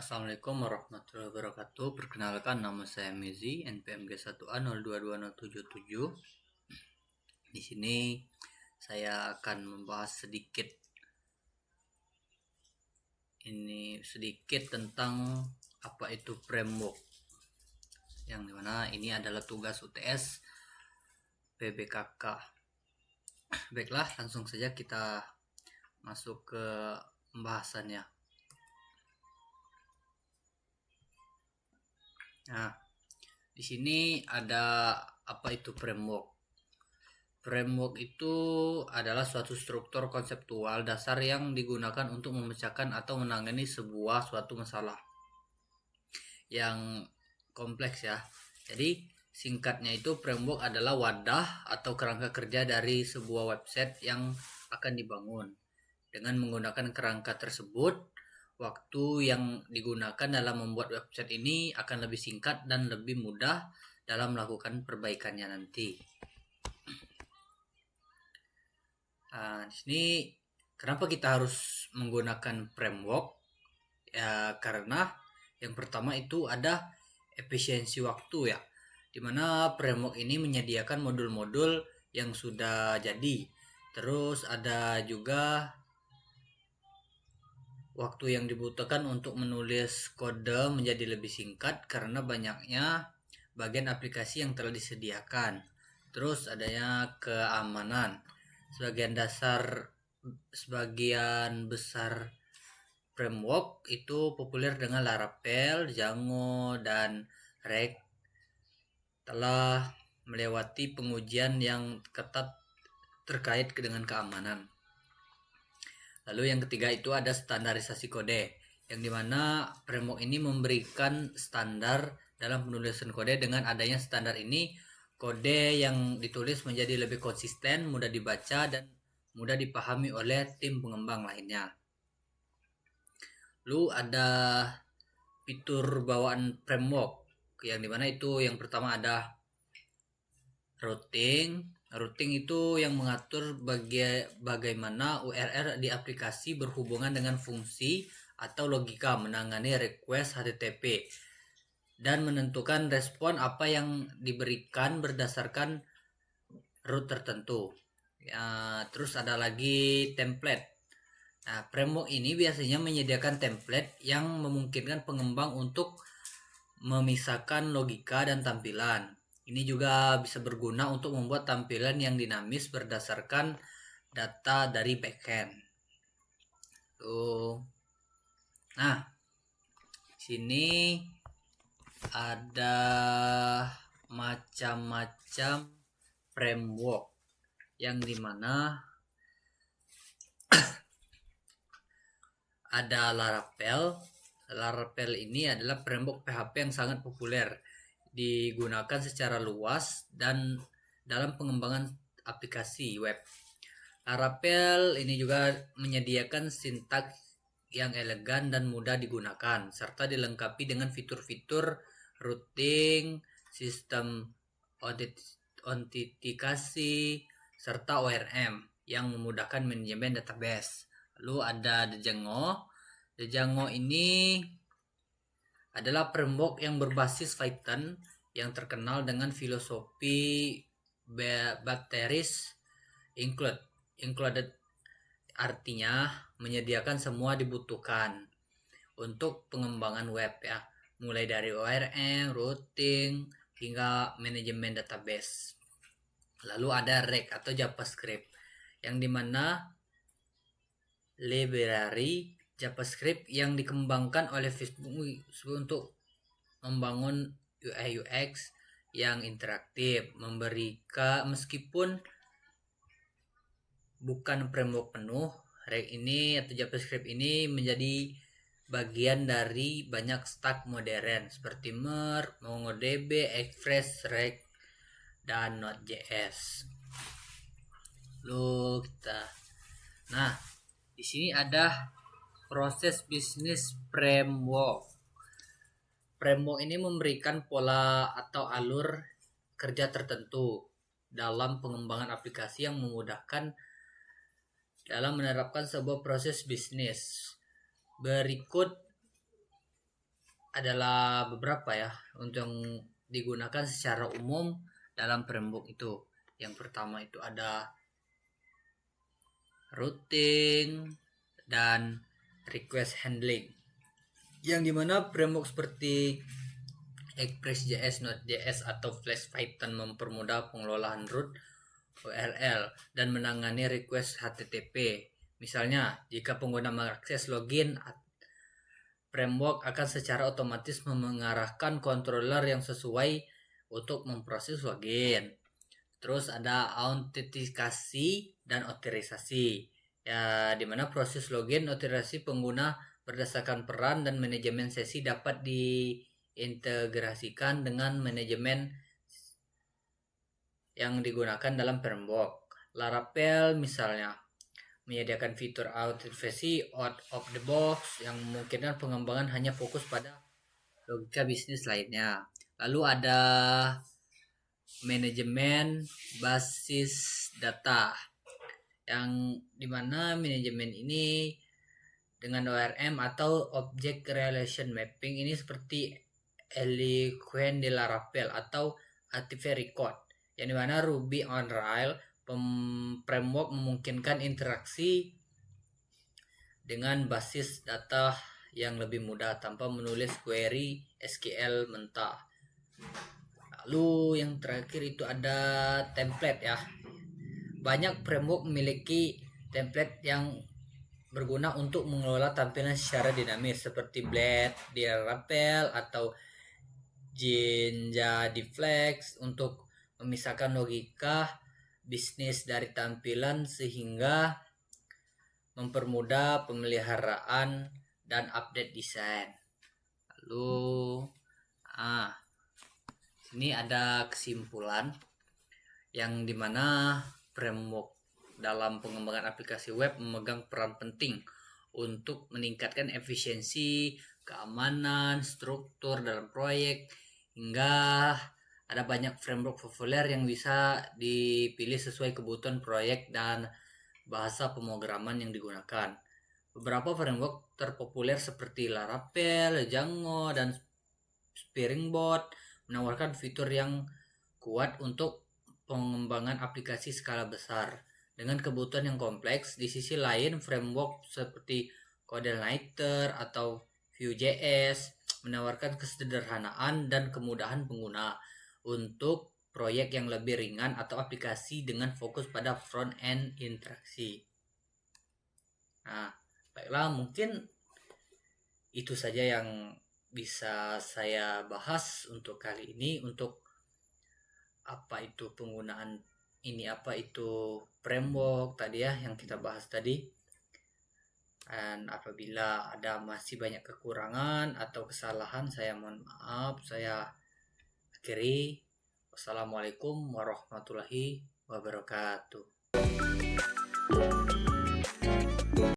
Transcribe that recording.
Assalamualaikum warahmatullahi wabarakatuh. Perkenalkan, nama saya Mezi, NPMG 1A022077. Di sini saya akan membahas sedikit tentang apa itu framework. Yang dimana ini adalah tugas UTS PBKK. Baiklah, langsung saja kita masuk ke pembahasannya. Nah, di sini ada apa itu framework. Framework itu adalah suatu struktur konseptual dasar yang digunakan untuk memecahkan atau menangani suatu masalah yang kompleks ya. Jadi singkatnya itu framework adalah wadah atau kerangka kerja dari sebuah website yang akan dibangun. Dengan menggunakan kerangka tersebut, waktu yang digunakan dalam membuat website ini akan lebih singkat dan lebih mudah dalam melakukan perbaikannya nanti. Di sini kenapa kita harus menggunakan framework? Ya, karena yang pertama itu ada efisiensi waktu ya, dimana framework ini menyediakan modul-modul yang sudah jadi. Terus ada juga waktu yang dibutuhkan untuk menulis kode menjadi lebih singkat karena banyaknya bagian aplikasi yang telah disediakan. Terus adanya keamanan. Sebagian besar framework itu populer dengan Laravel, Django, dan React telah melewati pengujian yang ketat terkait dengan keamanan. Lalu yang ketiga itu ada standarisasi kode, yang dimana framework ini memberikan standar dalam penulisan kode. Dengan adanya standar ini, kode yang ditulis menjadi lebih konsisten, mudah dibaca, dan mudah dipahami oleh tim pengembang lainnya. Lalu ada fitur bawaan framework, yang dimana itu yang pertama ada routing. Routing itu yang mengatur bagaimana URL di aplikasi berhubungan dengan fungsi atau logika menangani request HTTP dan menentukan respon apa yang diberikan berdasarkan route tertentu. Ya, terus ada lagi template. Nah, framework ini biasanya menyediakan template yang memungkinkan pengembang untuk memisahkan logika dan tampilan. Ini juga bisa berguna untuk membuat tampilan yang dinamis berdasarkan data dari backend. Tuh. Nah, sini ada macam-macam framework yang dimana ada Laravel. Laravel ini adalah framework PHP yang sangat populer, digunakan secara luas dan dalam pengembangan aplikasi web. Laravel ini juga menyediakan sintaks yang elegan dan mudah digunakan, serta dilengkapi dengan fitur-fitur routing, sistem autentikasi, serta ORM yang memudahkan manajemen database. Lalu ada Django. Django ini adalah framework yang berbasis Python yang terkenal dengan filosofi Bacteris included, artinya menyediakan semua dibutuhkan untuk pengembangan web ya, mulai dari ORM, routing, hingga manajemen database. Lalu ada React atau JavaScript, yang dimana library JavaScript yang dikembangkan oleh Facebook untuk membangun UI UX yang interaktif, meskipun bukan framework penuh. React ini atau JavaScript ini menjadi bagian dari banyak stack modern seperti Mer, MongoDB, Express, React, dan Node.js. Nah, di sini ada proses bisnis framework. Framework ini memberikan pola atau alur kerja tertentu dalam pengembangan aplikasi yang memudahkan dalam menerapkan sebuah proses bisnis. Berikut adalah beberapa ya untuk yang digunakan secara umum dalam framework itu. Yang pertama itu ada routing dan request handling, yang dimana framework seperti Express.js, Node.js, atau Flash Python mempermudah pengelolaan root, URL, dan menangani request HTTP. Misalnya, jika pengguna mengakses login, framework akan secara otomatis mengarahkan controller yang sesuai untuk memproses login. Terus ada autentikasi dan otorisasi, ya dimana proses login otorisasi pengguna berdasarkan peran dan manajemen sesi dapat diintegrasikan dengan manajemen yang digunakan dalam framework. Laravel misalnya menyediakan fitur autentikasi out of the box yang memungkinkan pengembangan hanya fokus pada logika bisnis lainnya. Lalu ada manajemen basis data, yang dimana manajemen ini dengan ORM atau Object Relation Mapping ini seperti Eloquent di Laravel atau Active Record, yang dimana Ruby on Rails framework memungkinkan interaksi dengan basis data yang lebih mudah tanpa menulis query SQL mentah. Lalu yang terakhir itu ada template ya. Banyak framework memiliki template yang berguna untuk mengelola tampilan secara dinamis seperti Blade di Laravel atau Jinja di Flex untuk memisahkan logika bisnis dari tampilan sehingga mempermudah pemeliharaan dan update desain. Lalu ini ada kesimpulan yang dimana framework dalam pengembangan aplikasi web memegang peran penting untuk meningkatkan efisiensi, keamanan, struktur dalam proyek, hingga ada banyak framework populer yang bisa dipilih sesuai kebutuhan proyek dan bahasa pemrograman yang digunakan. Beberapa framework terpopuler seperti Laravel, Django, dan Springboard menawarkan fitur yang kuat untuk pengembangan aplikasi skala besar dengan kebutuhan yang kompleks. Di sisi lain, framework seperti CodeIgniter atau Vue.js menawarkan kesederhanaan dan kemudahan pengguna untuk proyek yang lebih ringan atau aplikasi dengan fokus pada front end interaksi. Nah, baiklah, mungkin itu saja yang bisa saya bahas untuk kali ini, untuk apa itu penggunaan ini, apa itu framework tadi ya yang kita bahas tadi. Dan apabila ada masih banyak kekurangan atau kesalahan, saya mohon maaf. Saya akhiri. Wassalamualaikum warahmatullahi wabarakatuh.